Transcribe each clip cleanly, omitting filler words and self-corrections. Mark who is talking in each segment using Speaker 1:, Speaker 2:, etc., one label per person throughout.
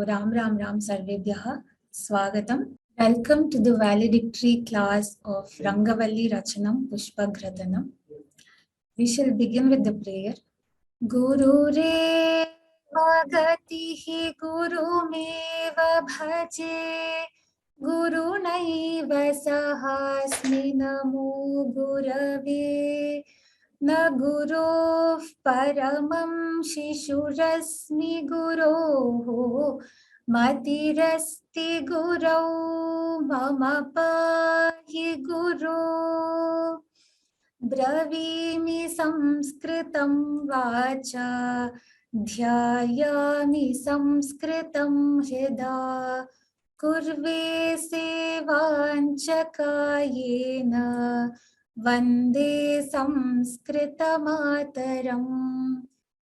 Speaker 1: Ram Ram Ram Sarvebhyaha Swagatam. Welcome to the valedictory class of Rangavalli Rachanam Pushpagradanam. We shall begin with the prayer. Guru Re Vagatihi Guru Meva Bhaje Guru Naiva Sahasmi Namo Gurave Na Guru Paramam Shishurasmi Guru Matirasti Guru Mama Pahi Guru Bravimi Sanskritam Vacha Dhyayami Sanskritam Hida Kurve Sevanchakayena Vande Samskrita Mataram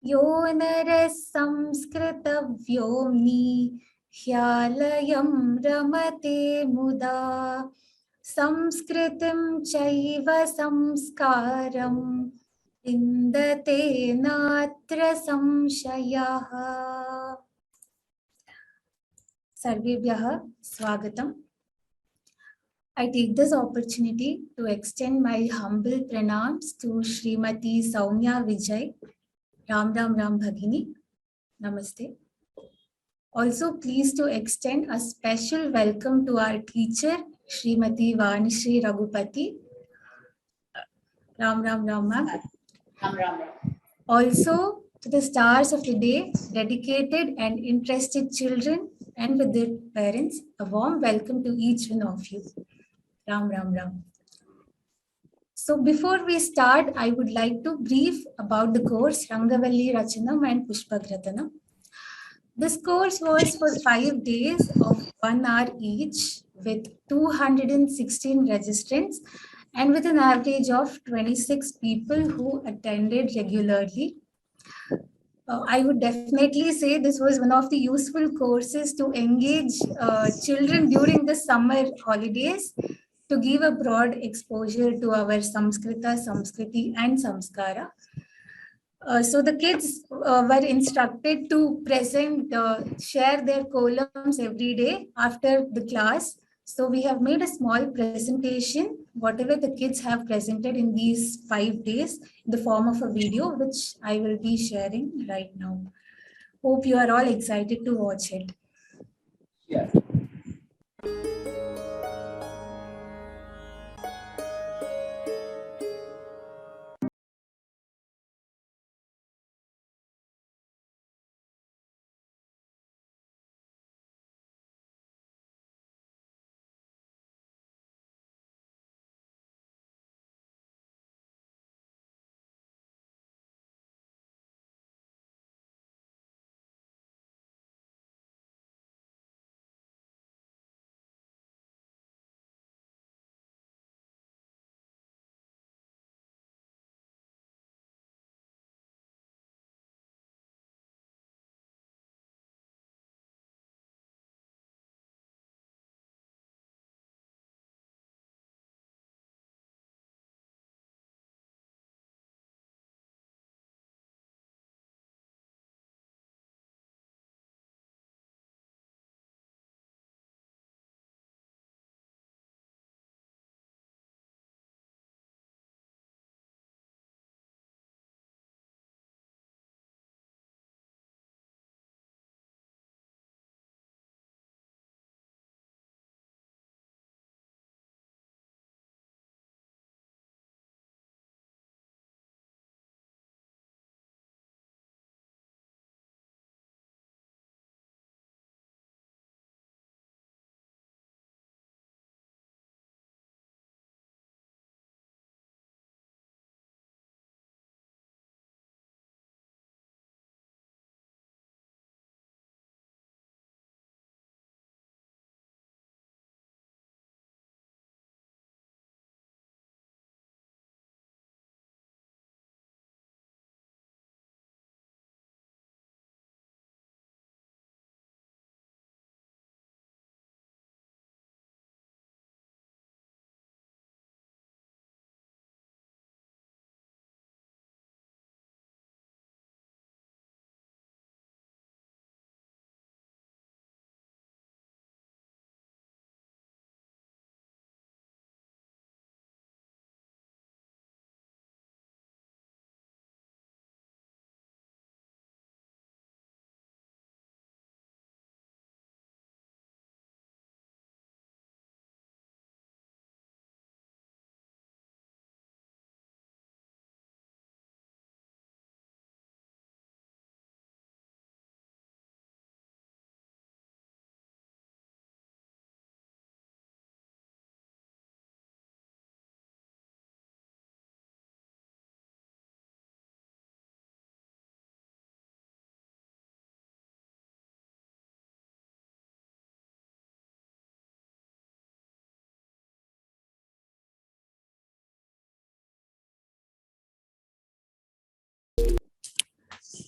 Speaker 1: Yo Naras Samskrita Vyomni Hyalayam Ramate Muda Samskritam Chaiva Samskaram Indate Natra Samshayaha. Sarvebhyaha Swagatam. I take this opportunity to extend my humble pranams to Srimati Saumya Vijay. Ram Ram Ram Bhagini. Namaste. Also pleased to extend a special welcome to our teacher, Srimati Vanisri Ragupati. Ram Ram Ram Ma'am.
Speaker 2: Ram Ram Ram.
Speaker 1: Also to the stars of the day, dedicated and interested children and with their parents, a warm welcome to each one of you. Ram Ram Ram. So before we start, I would like to brief about the course Rangavalli Rachanam and Pushpagradanam. This course was for 5 days of 1 hour each with 216 registrants and with an average of 26 people who attended regularly. I would definitely say this was one of the useful courses to engage children during the summer holidays to give a broad exposure to our Samskrita, Samskriti and Samskara. So the kids were instructed to share their columns every day after the class. So we have made a small presentation, whatever the kids have presented in these 5 days, in the form of a video, which I will be sharing right now. Hope you are all excited to watch it.
Speaker 2: Yeah.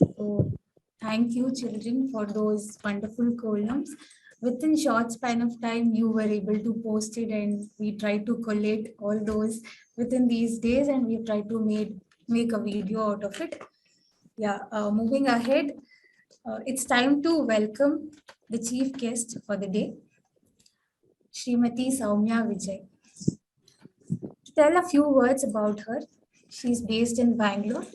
Speaker 1: So thank you, children, for those wonderful columns. Within short span of time, you were able to post it, and we tried to collate all those within these days, and we tried to make a video out of it. Yeah, moving ahead, it's time to welcome the chief guest for the day, Srimati Saumya Vijay. To tell a few words about her, she's based in Bangalore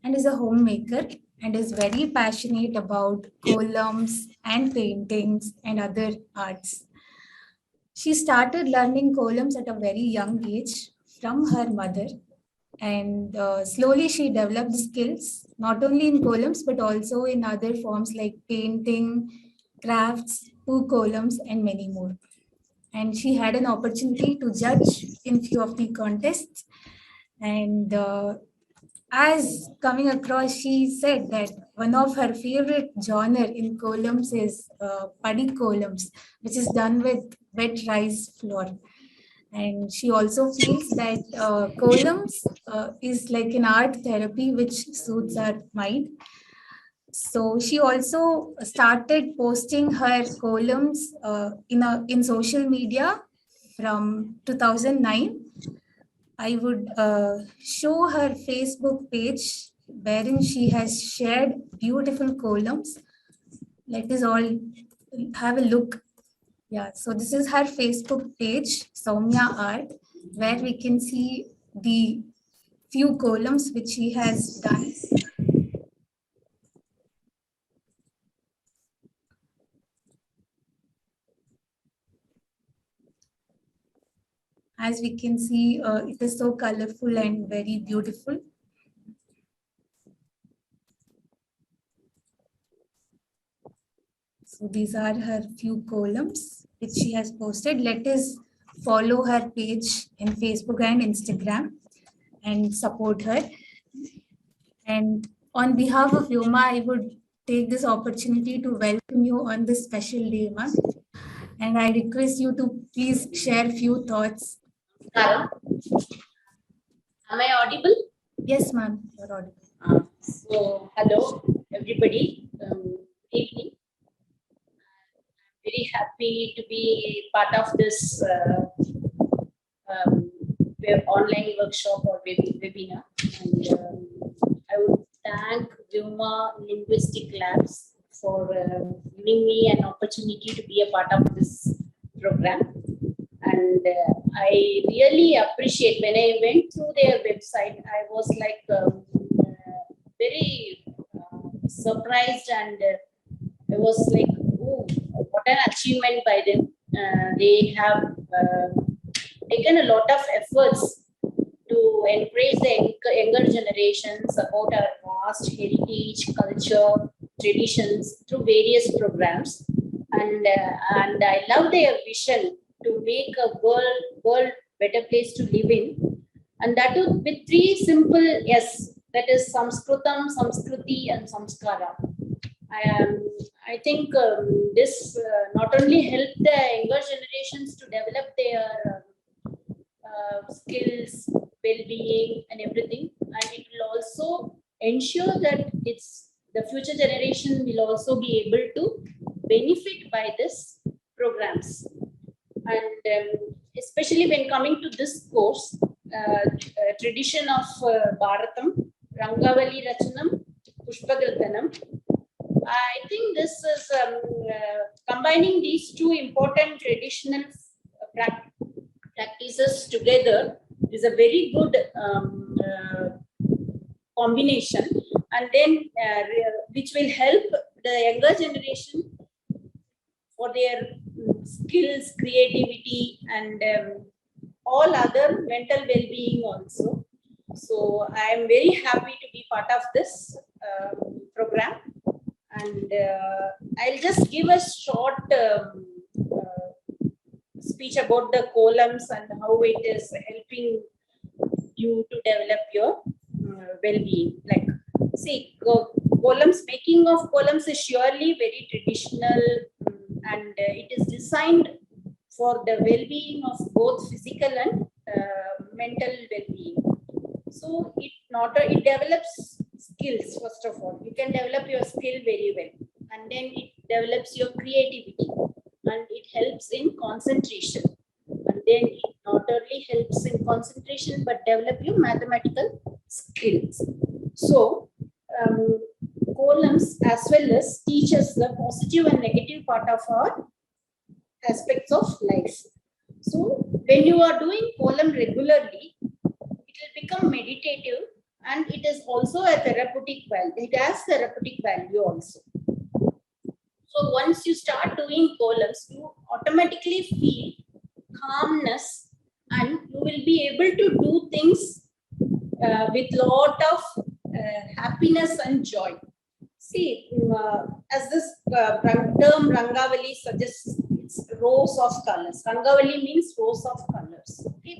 Speaker 1: and is a homemaker and is very passionate about columns and paintings and other arts. She started learning columns at a very young age from her mother, and slowly she developed skills not only in columns but also in other forms like painting, crafts, two columns, and many more. And she had an opportunity to judge in few of the contests, and as coming across, she said that one of her favorite genre in columns is paddy columns, which is done with wet rice flour. And she also feels that columns is like an art therapy which suits our mind. So she also started posting her columns in social media from 2009. I would show her Facebook page wherein she has shared beautiful columns. Let us all have a look. Yeah, so this is her Facebook page, Soumya Art, where we can see the few columns which she has done. As we can see, it is so colorful and very beautiful. So these are her few columns which she has posted. Let us follow her page in Facebook and Instagram and support her. And on behalf of Vyoma, I would take this opportunity to welcome you on this special day, ma'am. And I request you to please share few thoughts.
Speaker 2: Karan, am I audible?
Speaker 1: Yes, ma'am, you're audible.
Speaker 2: So, hello everybody. Good evening. I'm very happy to be part of this online workshop or webinar. And I would thank Vyoma Linguistic Labs for giving me an opportunity to be a part of this program. And I really appreciate when I went through their website, I was like very surprised, and I was like, oh, what an achievement by them. They have taken a lot of efforts to encourage the younger generations about our vast heritage, culture, traditions through various programs. And I love their vision to make a world better place to live in, and that too with three simple yes, that is Sanskritam, Samskriti, and Samskara. I think this not only help the younger generations to develop their skills, well-being, and everything, and it will also ensure that it's the future generation will also be able to benefit by this programs. And especially when coming to this course, tradition of Bharatam, Rangavali Rachanam, Pushpagirtanam. I think this is combining these two important traditional practices together is a very good combination, and then which will help the younger generation for their skills, creativity, and all other mental well-being also. So I am very happy to be part of this program, and I'll just give a short speech about the columns and how it is helping you to develop your well-being. Like, see, columns, making of columns is surely very traditional, and it is designed for the well-being of both physical and mental well-being. So it develops skills. First of all, you can develop your skill very well, and then it develops your creativity, and it helps in concentration, and then it not only helps in concentration but develop your mathematical skills. So columns as well as teach us the positive and negative part of our aspects of life. So when you are doing column regularly, it will become meditative, and it is also a therapeutic value. It has therapeutic value also. So once you start doing columns, you automatically feel calmness, and you will be able to do things with lot of happiness and joy. See, as this term Rangavali suggests, it's rows of colors. Rangavali means rows of colors. Okay?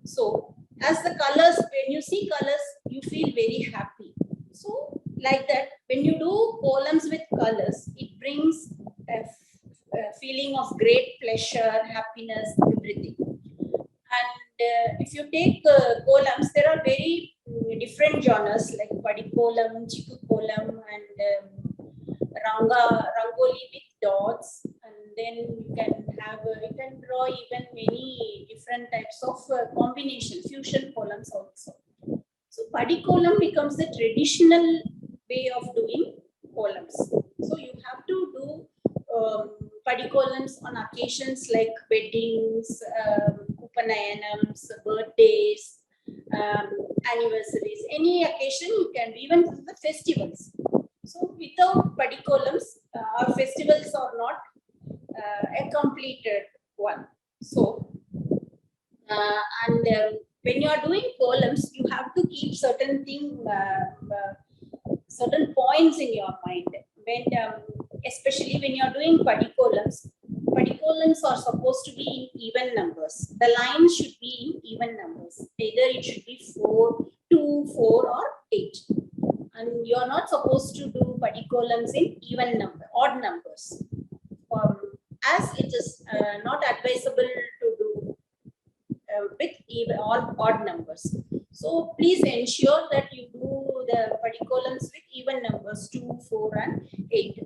Speaker 2: So, as the colors, when you see colors, you feel very happy. So, like that, when you do columns with colors, it brings a feeling of great pleasure, happiness, everything. And if you take columns, there are very different genres like Padi column, Chiku column, and Rangoli with dots. And then you can draw even many different types of combination, fusion columns also. So Padi column becomes the traditional way of doing columns. So you have to do Padi columns on occasions like weddings, Upanayanams, birthdays, anniversaries, any occasion you can, even the festivals. So without Padi columns, our festivals are not a completed one. So, when you are doing columns, you have to keep certain certain points in your mind. When, especially when you are doing Padi columns are supposed to be in even numbers. The lines should be in even numbers. Either it should be 4, 2, 4, or 8. And you are not supposed to do Padi columns in odd numbers. As it is not advisable to do with even or odd numbers. So please ensure that you do the Padi columns with even numbers 2, 4, and 8.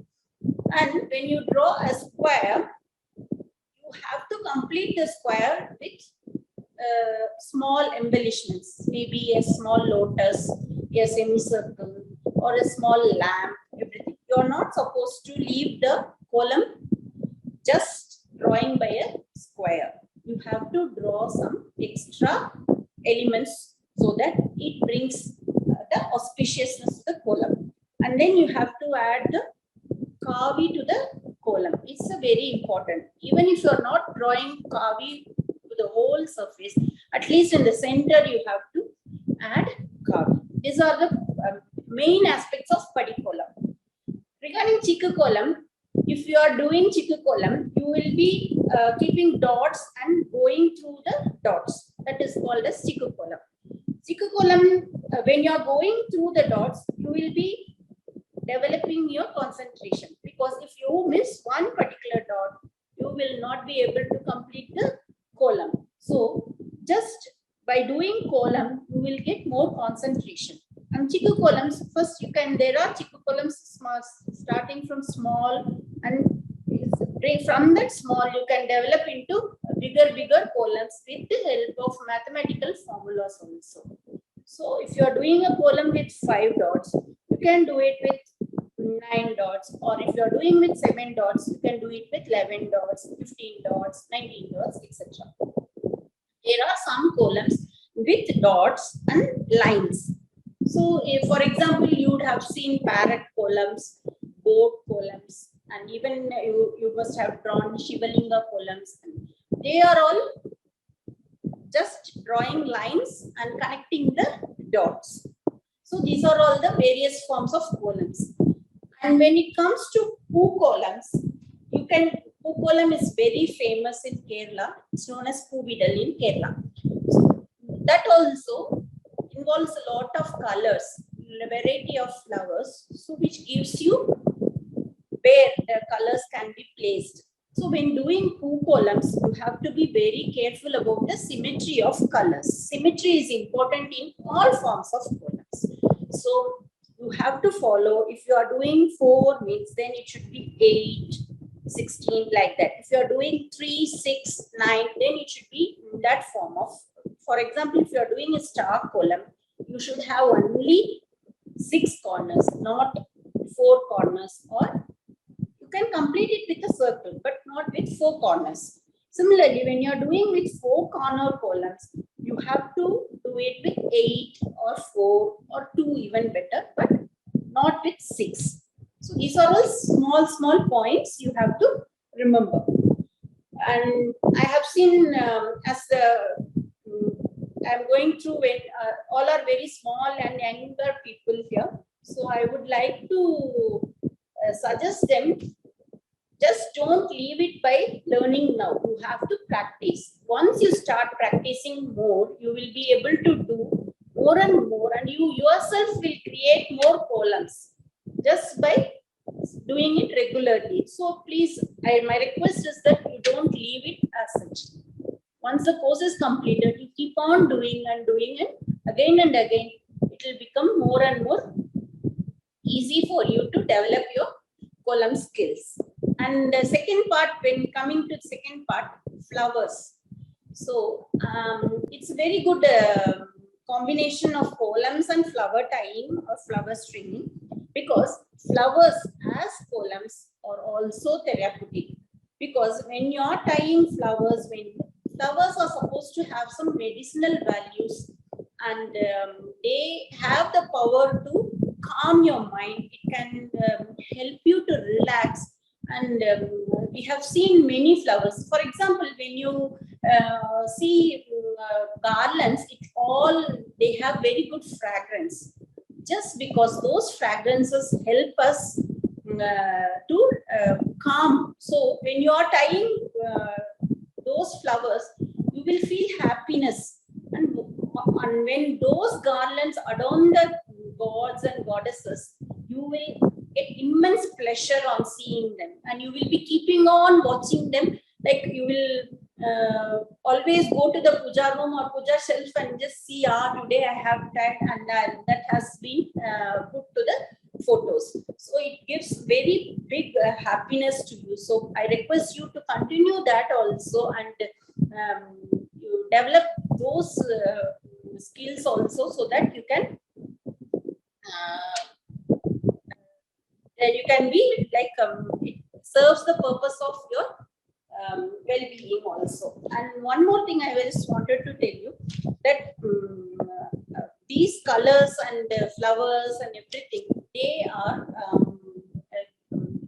Speaker 2: And when you draw a square, you have to complete the square with small embellishments, maybe a small lotus, a semicircle, or a small lamp, everything. You are not supposed to leave the column just drawing by a square. You have to draw some extra elements so that it brings the auspiciousness to the column. And then you have to add the kavi to the column. It's a very important. Even if you are not drawing kavi to the whole surface, at least in the center you have to add kavi. These are the main aspects of Padi column. Regarding Chikku column, if you are doing Chikku column, you will be keeping dots and going through the dots. That is called as Chikku column. Chikku column, when you are going through the dots, you will be developing your concentration, because if you miss one particular dot, you will not be able to complete the column. So just by doing column, you will get more concentration. And Chikku columns, first there are Chikku columns starting from small, and from that small you can develop into bigger columns with the help of mathematical formulas also. So if you are doing a column with 5 dots, you can do it with 9 dots, or if you are doing with 7 dots, you can do it with 11 dots, 15 dots, 19 dots, etc. There are some columns with dots and lines. So if, for example, you would have seen parrot columns, boat columns, and even you must have drawn Shivalinga columns. They are all just drawing lines and connecting the dots. So these are all the various forms of columns. And when it comes to Poo columns, Poo column is very famous in Kerala. It's known as Poovidal in Kerala. So that also involves a lot of colors, a variety of flowers, so which gives you where the colors can be placed. So when doing Poo columns, you have to be very careful about the symmetry of colors. Symmetry is important in all forms of columns. So you have to follow. If you are doing 4 means, then it should be 8, 16, like that. If you are doing 3, 6, 9, then it should be in that form of, for example, if you are doing a star column, you should have only 6 corners, not 4 corners, or you can complete it with a circle, but not with 4 corners. Similarly, when you are doing with 4 corner columns, you have to do it with 8 or 4 or 2, even better, but not with 6. So these are all small points you have to remember. And I have seen I'm going through when all are very small and younger people here. So I would like to suggest them, just don't leave it by learning now. You have to practice. Once you start practicing more, you will be able to do more and more, and you yourself will create more columns just by doing it regularly. So please, my request is that you don't leave it as such. Once the course is completed, you keep on doing and doing it again and again. It will become more and more easy for you to develop your column skills. And the second part, when coming to the second part, flowers. So it's a very good combination of columns and flower tying or flower stringing, because flowers as columns are also therapeutic. Because when you are tying flowers, when flowers are supposed to have some medicinal values, and they have the power to calm your mind. It can help you to relax. And we have seen many flowers. For example, when you see garlands, they have very good fragrance. Just because those fragrances help us to calm. So when you are tying those flowers, you will feel happiness. And when those garlands adorn the gods and goddesses, you will get immense pleasure on seeing them, and you will be keeping on watching them. Like you will always go to the puja room or puja shelf and just see, today I have that, and that has been put to the photos. So it gives very big happiness to you. So I request you to continue that also, and you develop those skills also, so that you can be like it serves the purpose of your well-being also. And one more thing I just wanted to tell you, that these colors and flowers and everything, they are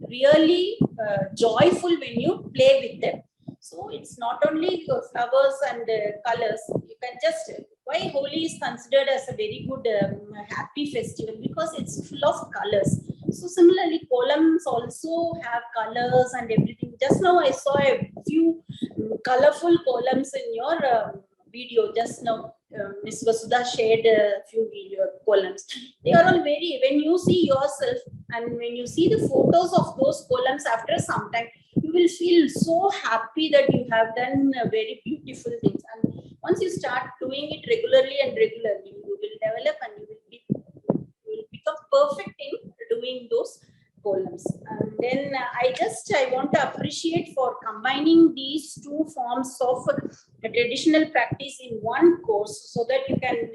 Speaker 2: really joyful when you play with them. So it's not only flowers and colors. You can just, why Holi is considered as a very good happy festival, because it's full of colors. So similarly, columns also have colors and everything. Just now I saw a few colorful columns in your video. Just now, Ms. Vasudha shared a few video columns. They are all very, when you see yourself and when you see the photos of those columns after some time, you will feel so happy that you have done very beautiful things. And once you start doing it regularly, you will develop, and you will become perfect in doing those columns. And then I want to appreciate for combining these two forms of traditional practice in one course, so that you can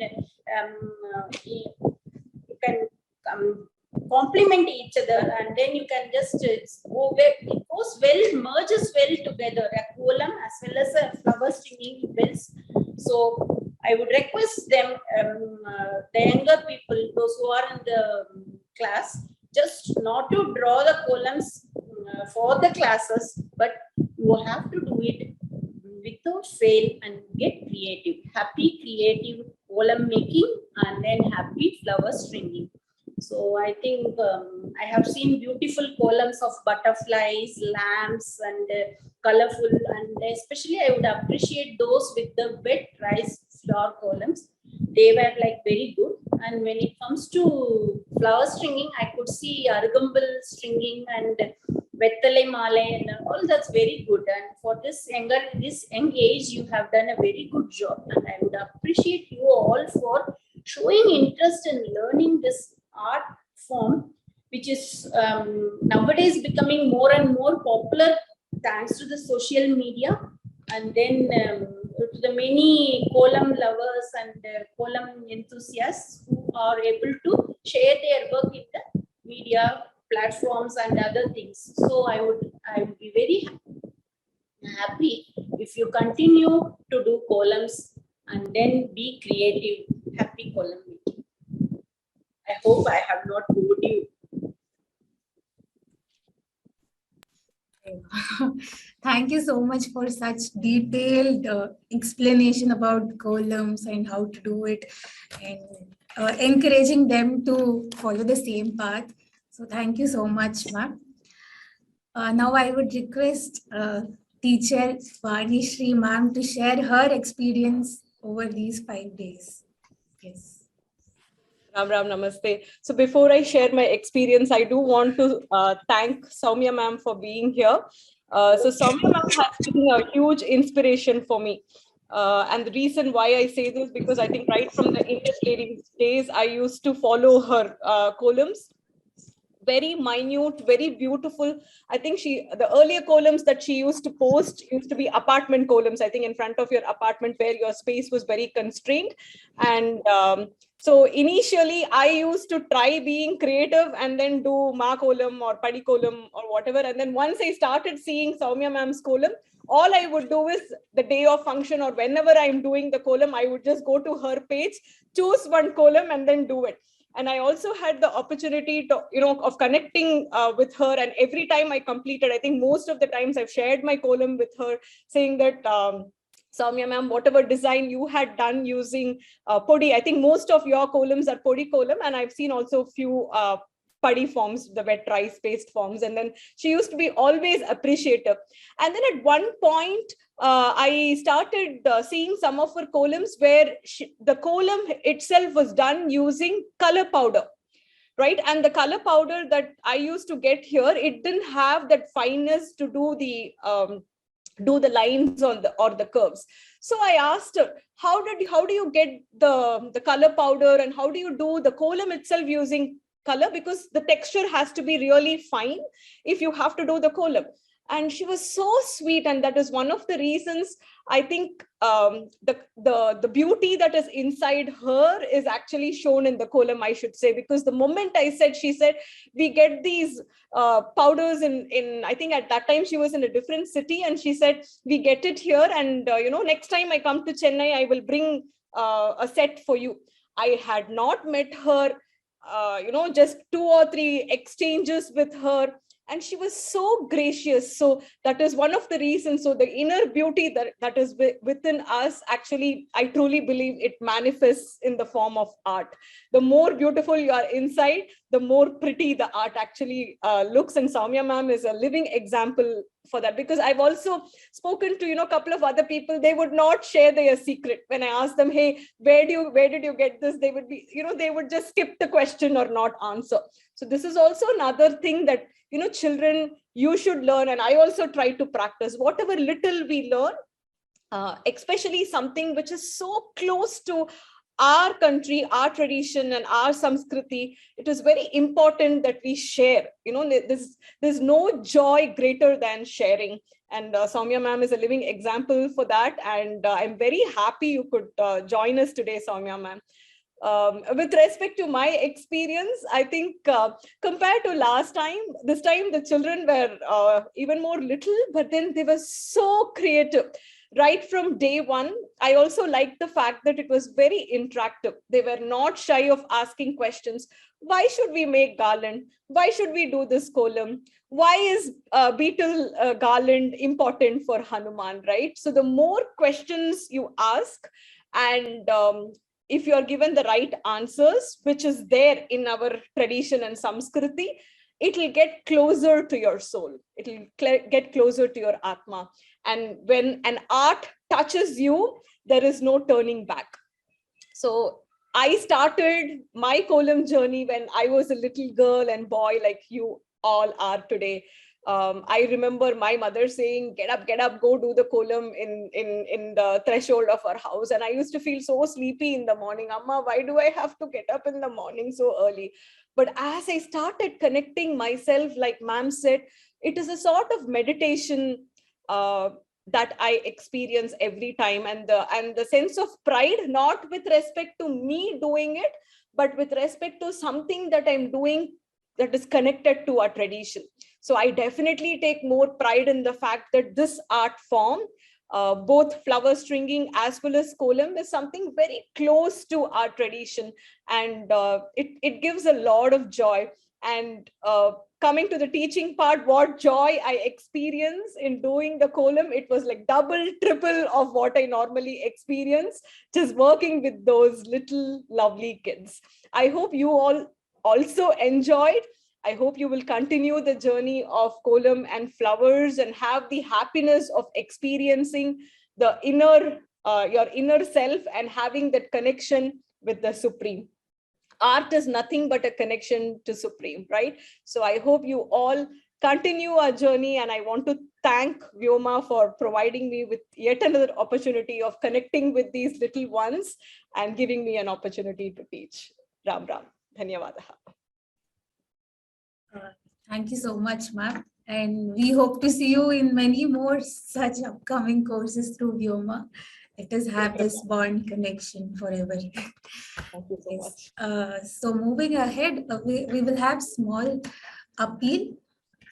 Speaker 2: complement each other, and then you can just go well, it goes well, merges well together, a column as well as a flower stringing bells. So I would request them, the younger people, those who are in the class, just not to draw the columns for the classes, but you have to do it without fail and get creative. Happy creative column making, and then happy flower stringing. So I think I have seen beautiful columns of butterflies, lamps, and colorful, and especially I would appreciate those with the wet rice flower columns. They were like very good. And when it comes to flower stringing, I could see arugambal stringing and vettale male, and all that's very good. And for this young age, you have done a very good job, and I would appreciate you all for showing interest in learning this art form, which is nowadays becoming more and more popular thanks to the social media, and then to the many column lovers and column enthusiasts who are able to share their work in the media platforms and other things. So I would be very happy if you continue to do columns and then be creative. Happy column making. I hope I have not bored you.
Speaker 1: Thank you so much for such detailed explanation about columns and how to do it, and encouraging them to follow the same path. So thank you so much, ma'am. Now I would request teacher Vanisri ma'am to share her experience over these 5 days. Yes.
Speaker 3: Ram Ram Namaste. So before I share my experience, I do want to thank Soumya ma'am for being here. So Soumya ma'am has been a huge inspiration for me. And the reason why I say this, because I think right from the English ladies days, I used to follow her columns. Very minute, very beautiful. I think the earlier columns that she used to post used to be apartment columns, I think, in front of your apartment where your space was very constrained. And so initially I used to try being creative and then do Ma column or Padi column or whatever. And then once I started seeing Soumya ma'am's column, all I would do is the day of function or whenever I'm doing the column, I would just go to her page, choose one column and then do it. And I also had the opportunity to, of connecting with her. And every time I completed, I think most of the times I've shared my column with her, saying that, Soumya ma'am, whatever design you had done using Podi, I think most of your columns are Podi column. And I've seen also a few Padi forms, the wet rice-based forms. And then she used to be always appreciative. And then at one point, I started seeing some of her columns where the column itself was done using color powder, right? And the color powder that I used to get here, it didn't have that fineness to do the lines on the curves. So I asked her, how do you get the color powder, and how do you do the column itself using color, because the texture has to be really fine if you have to do the column. And she was so sweet, and that is one of the reasons I think the beauty that is inside her is actually shown in the column, I should say, because the moment she said, we get these powders in I think at that time she was in a different city, and she said, we get it here, and next time I come to Chennai, I will bring a set for you. I had not met her, just 2 or 3 exchanges with her, and she was so gracious. So that is one of the reasons. So the inner beauty that is within us, actually, I truly believe it manifests in the form of art. The more beautiful you are inside, the more pretty the art actually looks. And Soumya ma'am is a living example for that, because I've also spoken to, a couple of other people. They would not share their secret. When I asked them, hey, where did you get this? They would be, they would just skip the question or not answer. So this is also another thing that, children, you should learn. And I also try to practice whatever little we learn, especially something which is so close to our country, our tradition, and our Sanskriti. It is very important that we share. There's no joy greater than sharing. And Soumya ma'am is a living example for that. And I'm very happy you could join us today, Soumya ma'am. With respect to my experience, I think compared to last time, this time the children were even more little, but then they were so creative. Right from day one, I also liked the fact that it was very interactive. They were not shy of asking questions. Why should we make garland? Why should we do this column? Why is beetle garland important for Hanuman, right? So the more questions you ask, and if you are given the right answers, which is there in our tradition and Samskriti, it will get closer to your soul. It will get closer to your Atma. And when an art touches you, there is no turning back. So I started my column journey when I was a little girl and boy, like you all are today. I remember my mother saying, get up, go do the column in the threshold of our house. And I used to feel so sleepy in the morning. Amma, why do I have to get up in the morning so early? But as I started connecting myself, like ma'am said, it is a sort of meditation that I experience every time, and the sense of pride, not with respect to me doing it, but with respect to something that I'm doing that is connected to our tradition. So I definitely take more pride in the fact that this art form, both flower stringing as well as kolam, is something very close to our tradition, and it gives a lot of joy. And coming to the teaching part, what joy I experience in doing the kolam, it was like double, triple of what I normally experience just working with those little lovely kids. I hope you all also enjoyed. I hope you will continue the journey of kolam and flowers and have the happiness of experiencing the your inner self and having that connection with the Supreme. Art is nothing but a connection to Supreme, right? So I hope you all continue our journey, and I want to thank Vyoma for providing me with yet another opportunity of connecting with these little ones and giving me an opportunity to teach. Ram Ram. Dhanyavadaha.
Speaker 1: Thank you so much, ma'am. And we hope to see you in many more such upcoming courses through Vyoma. Let us have this bond connection forever.
Speaker 3: Thank you so much.
Speaker 1: So moving ahead, we will have small appeal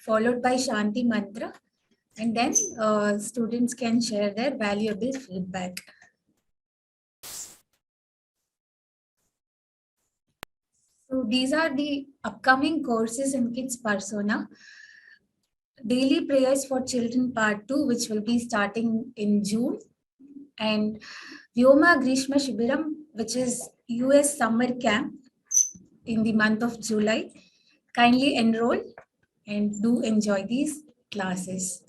Speaker 1: followed by Shanti Mantra, and then students can share their valuable feedback. So these are the upcoming courses in Kids Persona. Daily Prayers for Children Part 2, which will be starting in June, and Vyoma Grishma Shibiram, which is US summer camp in the month of July. Kindly enroll and do enjoy these classes.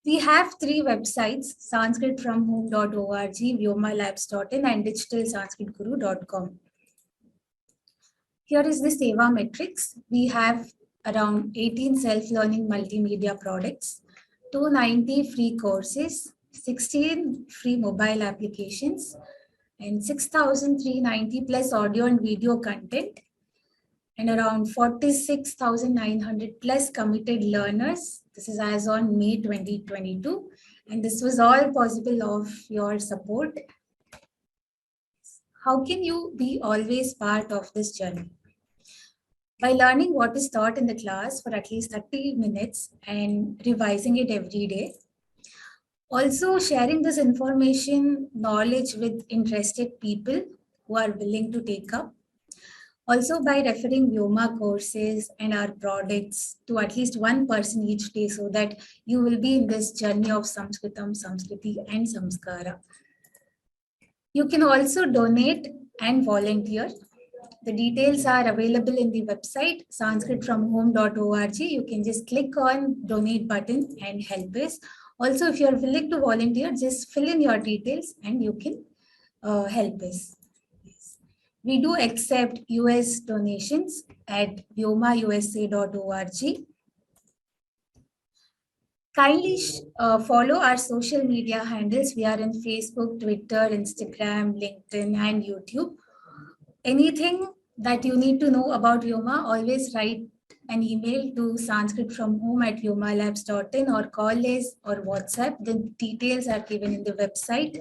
Speaker 1: We have 3 websites: sanskritfromhome.org, vyomalabs.in, and digitalsanskritguru.com. Here is the Seva metrics. We have around 18 self-learning multimedia products, 290 free courses, 16 free mobile applications, and 6,390 plus audio and video content, and around 46,900 plus committed learners. This is as on May 2022. And this was all possible of your support. How can you be always part of this journey? By learning what is taught in the class for at least 30 minutes and revising it every day. Also sharing this information, knowledge with interested people who are willing to take up. Also by referring Vyoma courses and our products to at least one person each day, so that you will be in this journey of Sanskritam, Samskriti and Samskara. You can also donate and volunteer. The details are available in the website sanskritfromhome.org. You can just click on donate button and help us. Also, if you're willing to volunteer, just fill in your details and you can help us. We do accept US donations at vyomausa.org. Kindly follow our social media handles. We are in Facebook, Twitter, Instagram, LinkedIn, and YouTube. Anything that you need to know about Vyoma, always write an email to sanskritfromhome@vyomalabs.in or call us or WhatsApp. The details are given in the website.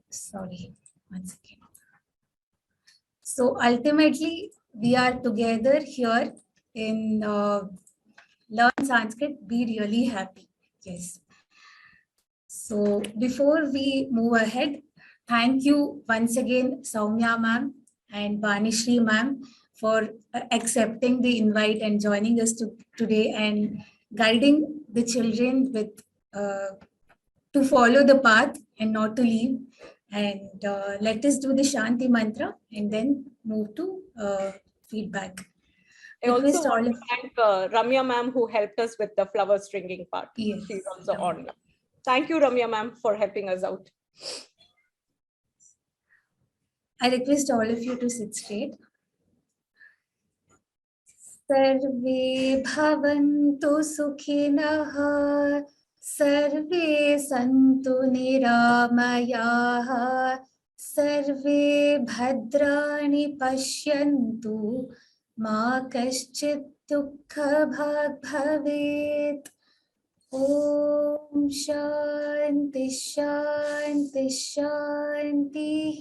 Speaker 1: Sorry, one second. So ultimately, we are together here in Learn Sanskrit, be really happy. Yes. So before we move ahead, thank you once again, Soumya ma'am and Vanisri ma'am, for accepting the invite and joining us today and guiding the children with to follow the path and not to leave. And let us do the Shanti mantra and then move to feedback.
Speaker 3: I also want to thank Ramya ma'am, who helped us with the flower stringing part.
Speaker 1: Yes.
Speaker 3: She's also on now. Thank you, Ramya ma'am, for helping us out.
Speaker 1: I request all of you to sit straight. Sarve bhavantu sukhinah, sarve santu niramayaha, सर्वे भद्राणि पश्यन्तु मा कश्चित् दुःखभाग् भवेत्। ॐ शान्ति शान्ति शान्तिः।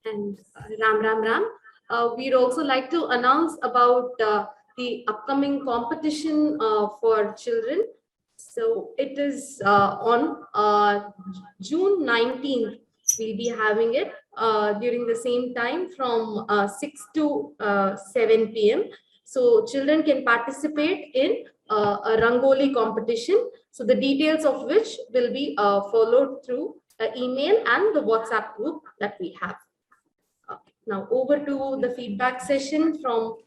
Speaker 4: And Ram Ram Ram. We'd also like to announce about the upcoming competition for children. So it is on June 19th. We'll be having it during the same time from 6 to 7 p.m. So children can participate in a Rangoli competition. So the details of which will be followed through email and the WhatsApp group that we have. Now over to the feedback session from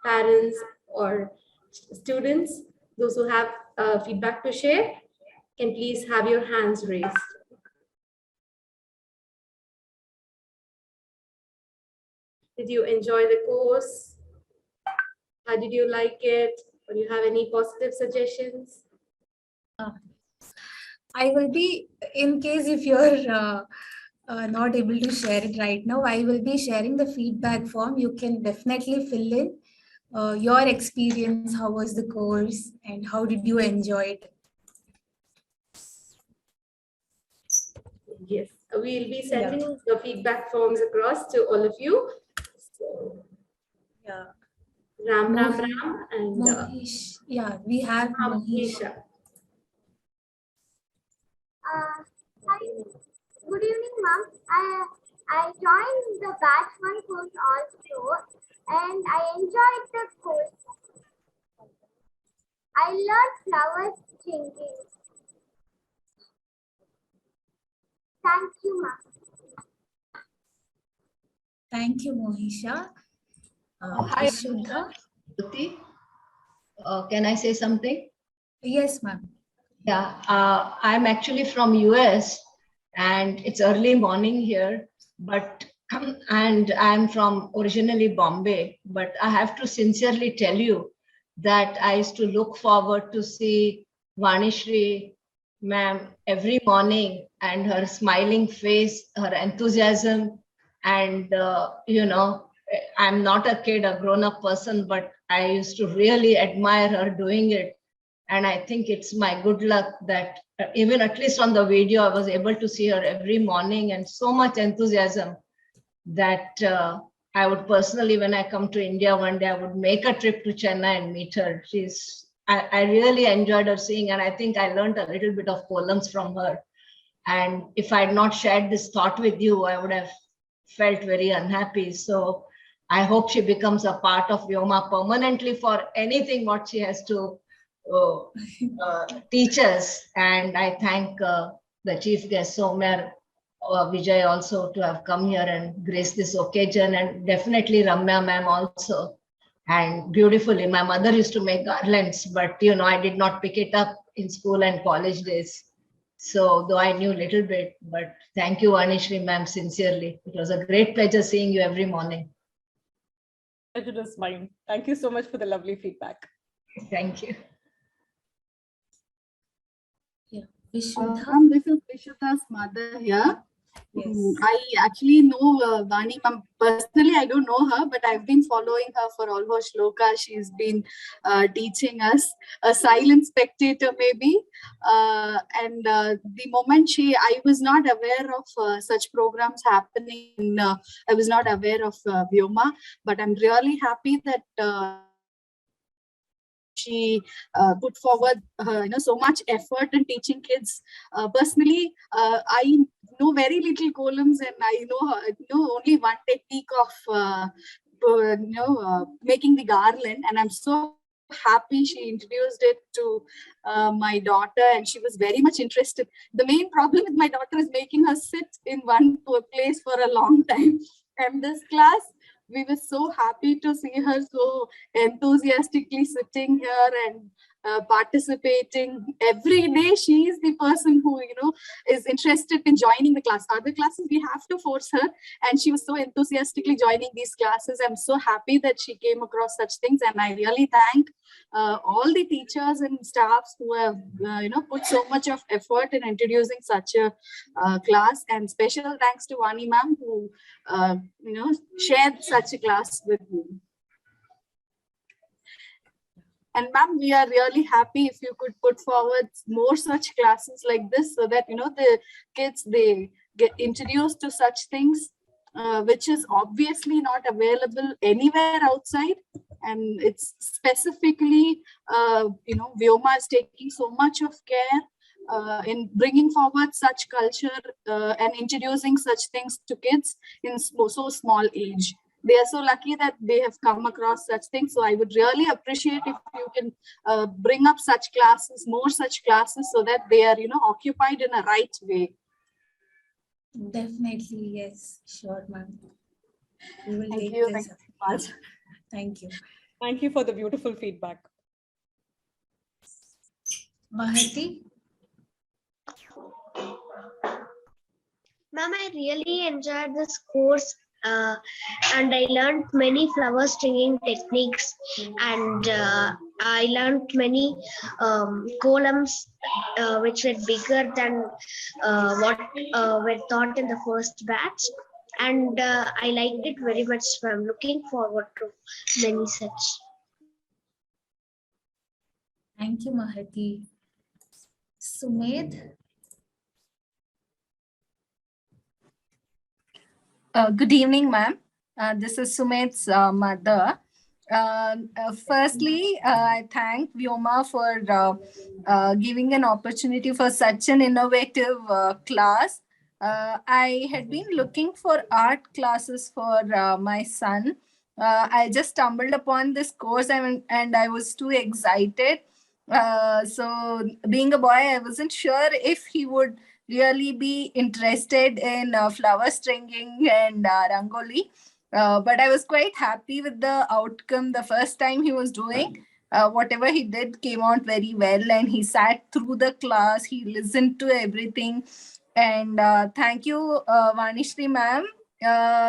Speaker 4: parents or students. Those who have feedback to share, can please have your hands raised. Did you enjoy the course? How did you like it? Or do you have any positive suggestions?
Speaker 1: I will be, in case if you're not able to share it right now, I will be sharing the feedback form. You can definitely fill in your experience. How was the course and how did you enjoy it?
Speaker 4: Yes, we'll be sending the feedback forms across to all of you. So,
Speaker 1: Yeah.
Speaker 4: Ram Ram Ram and
Speaker 1: Mohish. Yeah, we have Mohish.
Speaker 5: Hi. Good evening, ma'am. I joined the batch 1 course also and I enjoyed the course. I learned flowers changing. Thank you, ma'am.
Speaker 1: Thank you, Mohisha.
Speaker 6: Hi,
Speaker 1: Shudha.
Speaker 6: can I say something?
Speaker 1: Yes, ma'am.
Speaker 6: Yeah, I'm actually from US and it's early morning here, but and I'm from originally Bombay, but I have to sincerely tell you that I used to look forward to see Vanisri ma'am every morning and her smiling face, her enthusiasm, and I'm not a kid, a grown-up person, but I used to really admire her doing it. And I think it's my good luck that even at least on the video, I was able to see her every morning and so much enthusiasm that I would personally, when I come to India one day, I would make a trip to Chennai and meet her. I really enjoyed her seeing, and I think I learned a little bit of poems from her. And if I had not shared this thought with you, I would have felt very unhappy. So I hope she becomes a part of Vyoma permanently for anything what she has to teach us. And I thank the chief guest, Somer Vijay, also to have come here and grace this occasion, and definitely Ramya ma'am also. And beautifully, my mother used to make garlands, but I did not pick it up in school and college days. So though I knew a little bit, but thank you, Vanisri ma'am, sincerely. It was a great pleasure seeing you every morning.
Speaker 3: Pleasure is mine. Thank you so much for the lovely feedback.
Speaker 6: Thank you.
Speaker 1: Yeah. Vishudha.
Speaker 7: This is Vishuta's mother here.
Speaker 1: Yes.
Speaker 7: I actually know Vani ma'am personally. I don't know her, but I've been following her for almost shloka. She's been teaching us, a silent spectator maybe. And the moment I was not aware of such programs happening. I was not aware of Vyoma, but I'm really happy that she put forward so much effort in teaching kids. Personally, I know very little columns, and I know only one technique of making the garland, and I'm so happy she introduced it to my daughter, and she was very much interested. The main problem with my daughter is making her sit in one place for a long time. And this class, we were so happy to see her so enthusiastically sitting here and participating every day. She is the person who, is interested in joining the class. Other classes, we have to force her. And she was so enthusiastically joining these classes. I'm so happy that she came across such things. And I really thank all the teachers and staffs who have, put so much of effort in introducing such a class. And special thanks to Vani ma'am who, shared such a class with me. And ma'am, we are really happy if you could put forward more such classes like this so that, the kids, they get introduced to such things, which is obviously not available anywhere outside. And it's specifically, Vyoma is taking so much of care in bringing forward such culture and introducing such things to kids in so small age. They are so lucky that they have come across such things. So I would really appreciate if you can bring up such classes, more such classes, so that they are, occupied in a right way.
Speaker 1: Definitely, yes. Sure, ma'am. We will
Speaker 7: Thank
Speaker 1: take
Speaker 7: you.
Speaker 1: this.
Speaker 7: Thank you so much.
Speaker 1: Thank you.
Speaker 3: Thank you for the beautiful feedback.
Speaker 1: Mahati?
Speaker 5: Ma'am, I really enjoyed this course and I learned many flower stringing techniques and I learned many columns which were bigger than what were taught in the first batch. And I liked it very much. So I'm looking forward to many such.
Speaker 1: Thank you, Mahati. Sumedh?
Speaker 8: Good evening, ma'am. This is Sumed's mother. Firstly, I thank Vyoma for giving an opportunity for such an innovative class. I had been looking for art classes for my son. I just stumbled upon this course and I was too excited. So being a boy, I wasn't sure if he would really be interested in flower stringing and Rangoli. But I was quite happy with the outcome the first time he was doing. Whatever he did came out very well, and he sat through the class, he listened to everything. And thank you, Vanisri ma'am.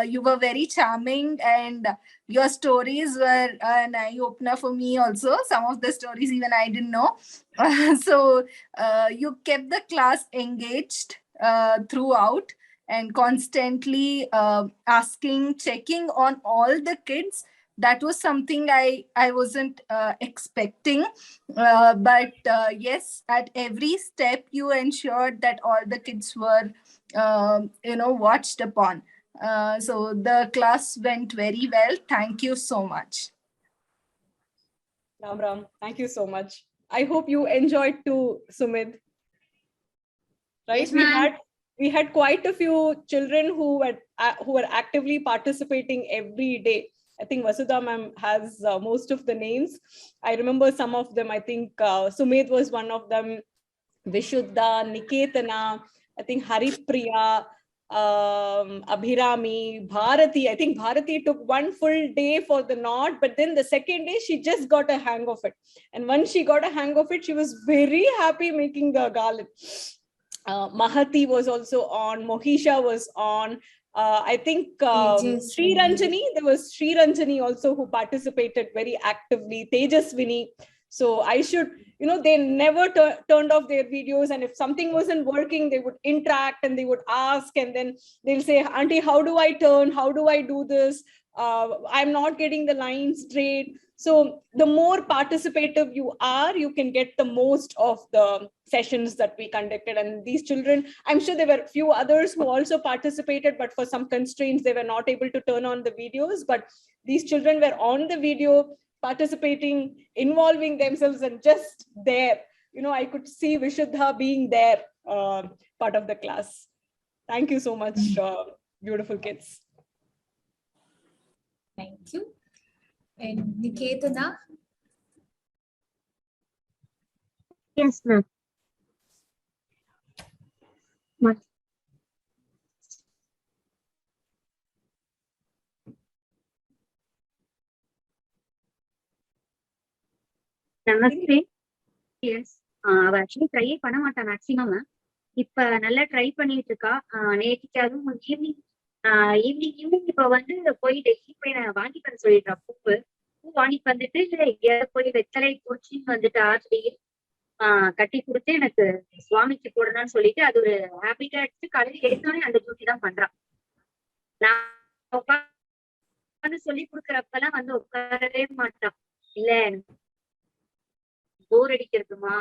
Speaker 8: You were very charming, and your stories were an eye opener for me also. Some of the stories even I didn't know. So you kept the class engaged throughout and constantly asking, checking on all the kids. That was something I wasn't expecting. But yes, at every step, you ensured that all the kids were, watched upon. So the class went very well. Thank you so much.
Speaker 3: Ram Ram, thank you so much. I hope you enjoyed too, Sumit. Right?
Speaker 5: Yes,
Speaker 3: we had quite a few children who were actively participating every day. I think Vasudha ma'am has most of the names. I remember some of them. I think Sumit was one of them. Vishuddha, Niketana, I think Haripriya, Abhirami, Bharati. I think Bharati took one full day for the knot, but then the second day she just got a hang of it. And once she got a hang of it, she was very happy making the garland. Mahati was also on, Mohisha was on. I think Sri Ranjani, there was Sri Ranjani also who participated very actively, Tejaswini. So I should, they never turned off their videos. And if something wasn't working, they would interact and they would ask. And then they'll say, Auntie, how do I turn? How do I do this? I'm not getting the lines straight. So the more participative you are, you can get the most of the sessions that we conducted. And these children, I'm sure there were a few others who also participated, but for some constraints, they were not able to turn on the videos. But these children were on the video, participating, involving themselves, and just there. I could see Vishuddha being there, part of the class. Thank you so much, beautiful kids.
Speaker 1: Thank you. And Niketana?
Speaker 5: Yes, ma'am. What? Namaste.
Speaker 9: அவ actually ட்ரையே பண்ண மாட்டா maximum. இப்ப நல்லா try பண்ணிட்டு இருக்கா. நேற்றுக்கு அதுவும் evening இப்ப வந்து போய் டெய்லி போய் நான் வாங்கிட்டு வந்து சொல்லிடுறா. பூ வாங்கிட்டு வந்துட்டு எங்கேயாவது போய் வெத்தலை பூச்சின்னு வந்துட்டு ஆற்றுலையும் கட்டி கொடுத்து எனக்கு சுவாமிக்கு போடணும்னு சொல்லிட்டு அது ஒரு ஹேபிட்டா எடுத்து காலையில எடுத்தோடனே அந்த டியூட்டி தான் பண்றான். நான் உட்காந்து சொல்லி கொடுக்குறப்பெல்லாம் வந்து உட்காரவே மாட்டான். இல்ல போர் அடிக்கிறதுமா.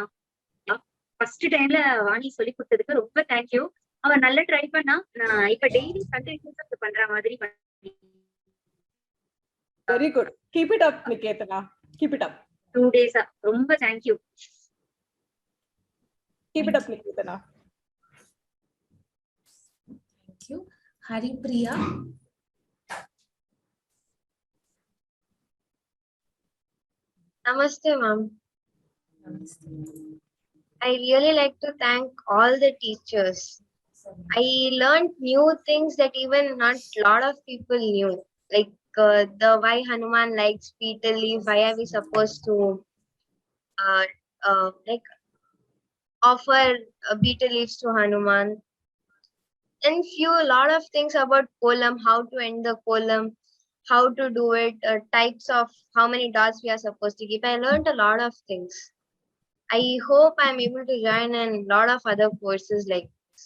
Speaker 9: ஃபர்ஸ்ட் டைம்ல வாணி சொல்லி கொடுத்ததுக்கு ரொம்ப தேங்க்யூ. அவன் நல்லா ட்ரை பண்ணா. நான் இப்ப டெய்லி கண்டினியூஸா பண்ற மாதிரி.
Speaker 3: Very good. Keep it up, Niketana. Keep it up.
Speaker 9: 2 days. ரொம்ப thank you.
Speaker 3: Keep it up, Niketana.
Speaker 1: Thank you. Hari Priya.
Speaker 5: Namaste, ma'am. I really like to thank all the teachers. I learned new things that even not a lot of people knew, like the why Hanuman likes betel leaf, why are we supposed to like offer betel leaves to Hanuman, and a lot of things about kolam, how to end the kolam, how to do it, types of how many dots we are supposed to keep. I learned a lot of things. I hope I'm able to join in a lot of other courses like this.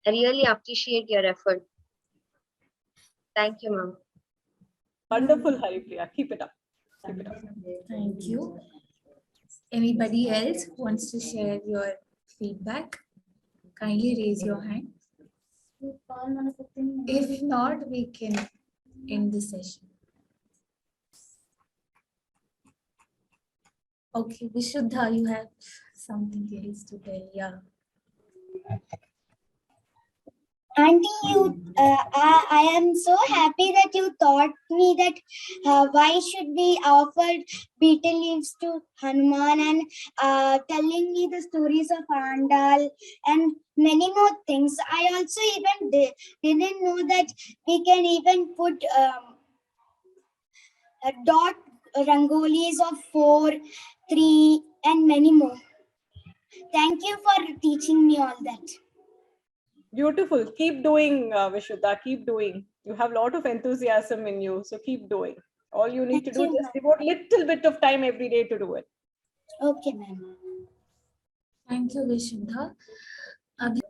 Speaker 5: I really appreciate your effort. Thank you, ma'am.
Speaker 3: Wonderful, Haripriya. Keep it up. Keep it up.
Speaker 1: Thank you. Anybody else who wants to share your feedback? Kindly raise your hand. If not, we can end the session. Okay, Vishuddha, you have something else to tell. Yeah.
Speaker 10: Auntie, I am so happy that you taught me that why should we offer betel leaves to Hanuman, and telling me the stories of Andal and many more things. I also even didn't know that we can even put dot rangolis of 4, 3 and many more. Thank you for teaching me all that.
Speaker 3: Beautiful. Keep doing, Vishuddha. Keep doing. You have a lot of enthusiasm in you, so keep doing. All you need to do is just devote a little bit of time every day to do it.
Speaker 10: Okay, ma'am.
Speaker 1: Thank you, Vishuddha.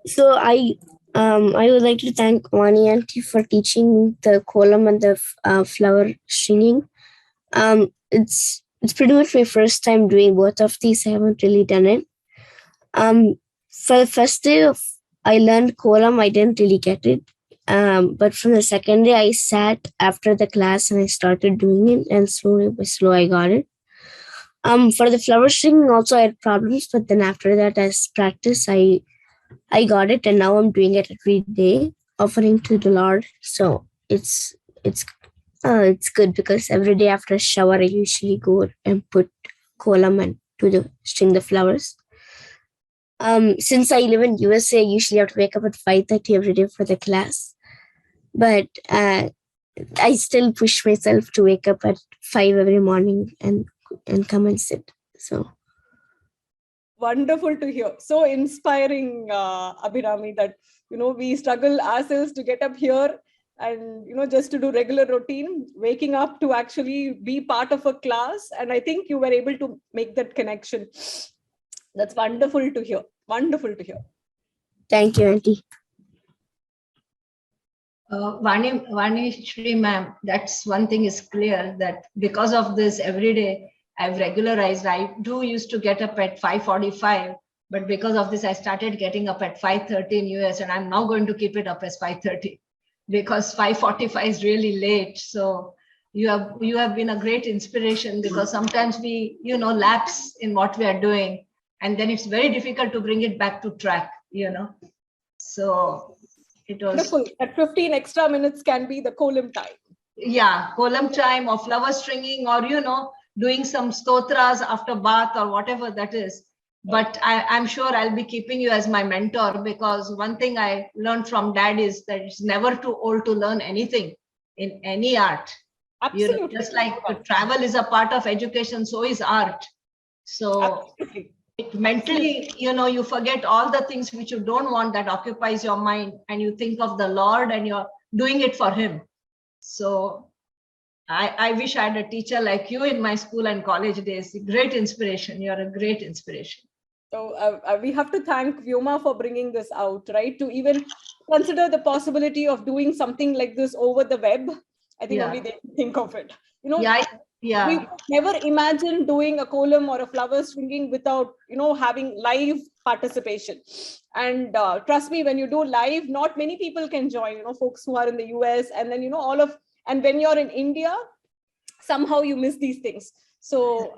Speaker 11: So I would like to thank Vani auntie for teaching the kolam and the flower stringing. It's pretty much my first time doing both of these. I haven't really done it. For the first day I learned kolam, I didn't really get it. But from the second day, I sat after the class and I started doing it, and slowly by slow I got it. For the flower stringing also I had problems, but then after that, as practice, I got it, and now I'm doing it every day, offering to the Lord. So it's good because every day after a shower, I usually go and put kolam and string the flowers. Since I live in USA, I usually have to wake up at 5:30 every day for the class. But I still push myself to wake up at 5 every morning and come and sit. So
Speaker 3: wonderful to hear. So inspiring, Abhinami, that we struggle ourselves to get up here and just to do regular routine, waking up to actually be part of a class. And I think you were able to make that connection. That's wonderful to hear. Wonderful to hear.
Speaker 11: Thank you, auntie.
Speaker 6: Vanisri ma'am, that's one thing is clear, that because of this every day I've regularized. I used to get up at 5:45, but because of this I started getting up at 5:30 in US, and I'm now going to keep it up as 5:30 because 5:45 is really late. So you have been a great inspiration, because sometimes we lapse in what we are doing, and then it's very difficult to bring it back to track. So it was
Speaker 3: wonderful. At 15 extra minutes can be the kolam time.
Speaker 6: Yeah, kolam time or flower stringing, or doing some stotras after bath or whatever that is. But I'm sure I'll be keeping you as my mentor, because one thing I learned from Dad is that it's never too old to learn anything in any art.
Speaker 3: Absolutely.
Speaker 6: Just like travel is a part of education, so is art. So
Speaker 3: absolutely.
Speaker 6: mentally, you forget all the things which you don't want that occupies your mind, and you think of the Lord and you're doing it for him. So I wish I had a teacher like you in my school and college days. Great inspiration. You're a great inspiration.
Speaker 3: So we have to thank Vyoma for bringing this out, right? To even consider the possibility of doing something like this over the web. I think only they think of it. We never imagine doing a column or a flower stringing without, having live participation. And trust me, when you do live, not many people can join, folks who are in the US, and then, and when you're in India, somehow you miss these things. So,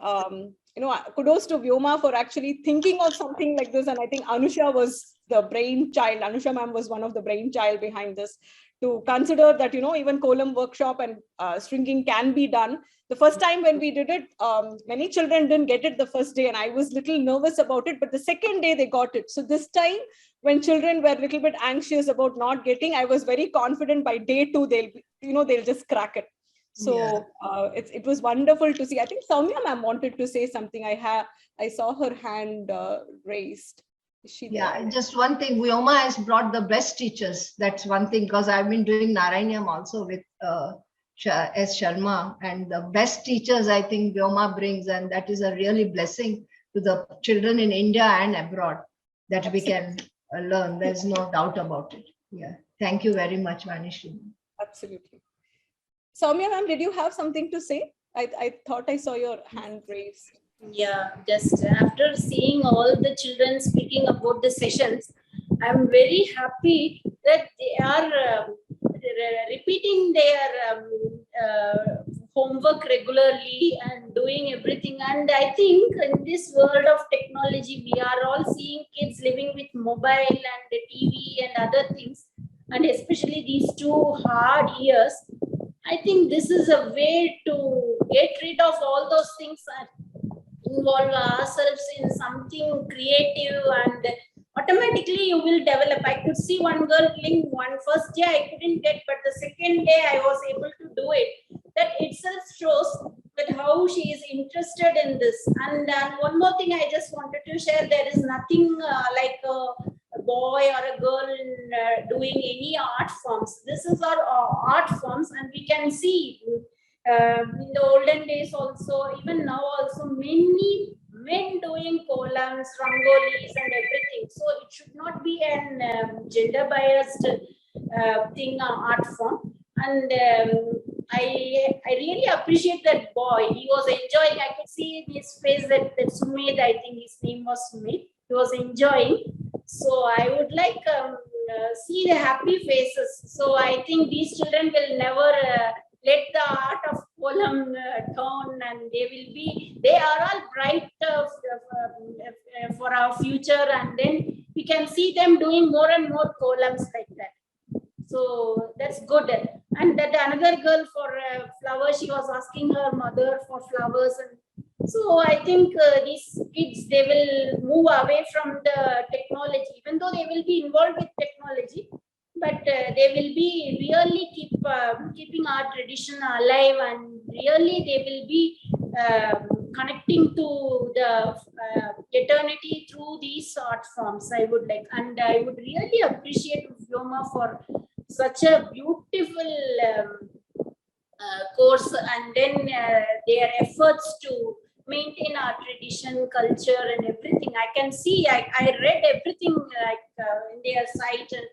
Speaker 3: kudos to Vyoma for actually thinking of something like this. And I think Anusha was the brainchild. Anusha ma'am was one of the brainchild behind this, to consider that, even column workshop and stringing can be done. The first time when we did it, many children didn't get it the first day, and I was a little nervous about it, but the second day they got it. So this time, when children were a little bit anxious about not getting, I was very confident by day 2, they'll just crack it. So it was wonderful to see. I think Soumya ma'am wanted to say something. I saw her hand raised. Is she there?
Speaker 6: Just one thing. Vyoma has brought the best teachers. That's one thing, because I've been doing Narayanyam also with S. Sharma, and the best teachers I think Vyoma brings, and that is a really blessing to the children in India and abroad that we can learn. There's no doubt about it. Yeah. Thank you very much, Vanisri.
Speaker 3: Absolutely. Soumya ma'am, did you have something to say? I thought I saw your hand raised.
Speaker 2: Yeah, just after seeing all the children speaking about the sessions, I'm very happy that they are repeating their homework regularly and doing everything. And I think in this world of technology, we are all seeing kids living with mobile and the TV and other things, and especially these 2 hard years. I think this is a way to get rid of all those things and involve ourselves in something creative, and automatically you will develop. I could see one girl doing one first day I couldn't get, but the second day I was able to do it. That itself shows that how she is interested in this. And one more thing I just wanted to share, there is nothing like a boy or a girl doing any art forms. This is our art forms, and we can see in the olden days also, even now also, many men doing columns, rangolis and everything. So it should not be an gender biased thing, art form. And I really appreciate that boy. He was enjoying. I could see in his face that Sumit, I think his name was Sumit, he was enjoying. So I would like see the happy faces. So I think these children will never let the art of column turn, and they are all bright for our future, and then we can see them doing more and more columns like that. So that's good. And that another girl for flowers, she was asking her mother for flowers, and so I think these kids, they will move away from the technology, even though they will be involved with technology, but they will be really keeping our tradition alive, and really they will be connecting to the eternity through these art forms. I would like, and I would really appreciate Vyoma for such a beautiful course, and then their efforts to maintain our tradition, culture, and everything. I can see, I read everything like in their site and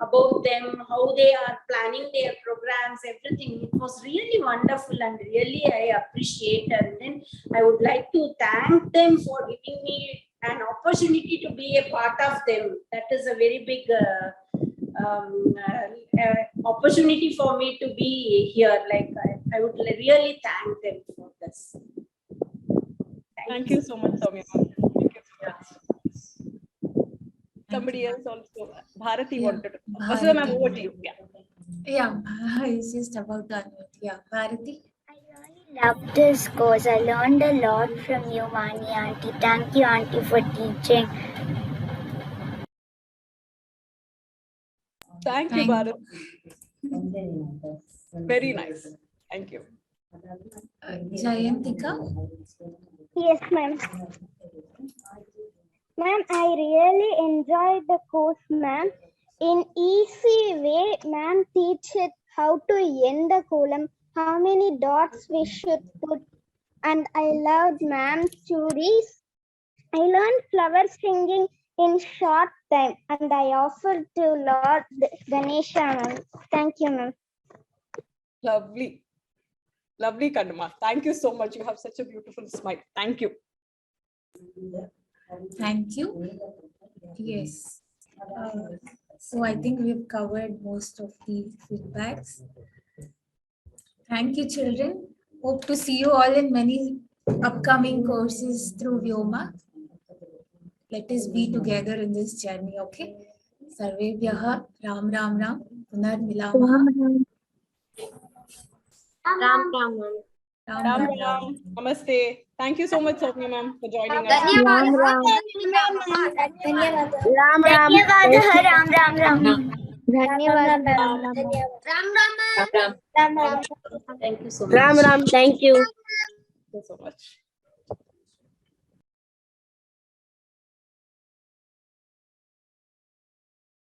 Speaker 2: about them, how they are planning their programs, everything. It was really wonderful, and really I appreciate. And then I would like to thank them for giving me an opportunity to be a part of them. That is a very big opportunity for me to be here. Like I would really thank them for this.
Speaker 3: Thank you so much, Soumya. Thank you so much. Somebody else also, Bharati wanted to. Vasudha ma'am, over to you.
Speaker 1: Yeah, it's just about that. Yeah, Bharati.
Speaker 10: I really love this course. I learned a lot from you, Vani auntie. Thank you, auntie, for teaching.
Speaker 3: Thank you, Bharati. Very nice. Thank you.
Speaker 1: Jayantika?
Speaker 10: Yes, ma'am.
Speaker 12: Ma'am, I really enjoyed the course, ma'am. In easy way, ma'am teaches how to end the column, how many dots we should put, and I loved ma'am's stories. I learned flower singing in short time, and I offered to Lord Ganesha, ma'am. Thank you, ma'am.
Speaker 3: Lovely. Lovely, Kanma. Thank you so much. You have such a beautiful smile. Thank you.
Speaker 1: Thank you. Yes. So I think we've covered most of the feedbacks. Thank you, children. Hope to see you all in many upcoming courses through Vyoma. Let us be together in this journey, okay? Sarvebhyaha Ram Ram Ram Punar Milamaha.
Speaker 12: Ram Ram.
Speaker 1: Ram
Speaker 3: Ram
Speaker 1: Ram
Speaker 3: Ram.
Speaker 1: Ram.
Speaker 3: Namaste. Thank you so much, Soumya ma'am, for joining us.
Speaker 12: Ram Ram.
Speaker 5: Ram Ram.
Speaker 10: Ram Ram Ram.
Speaker 12: Dhanyawad.
Speaker 2: Thank you so much.
Speaker 11: Ram Ram. Thank you.
Speaker 3: Thank you so much.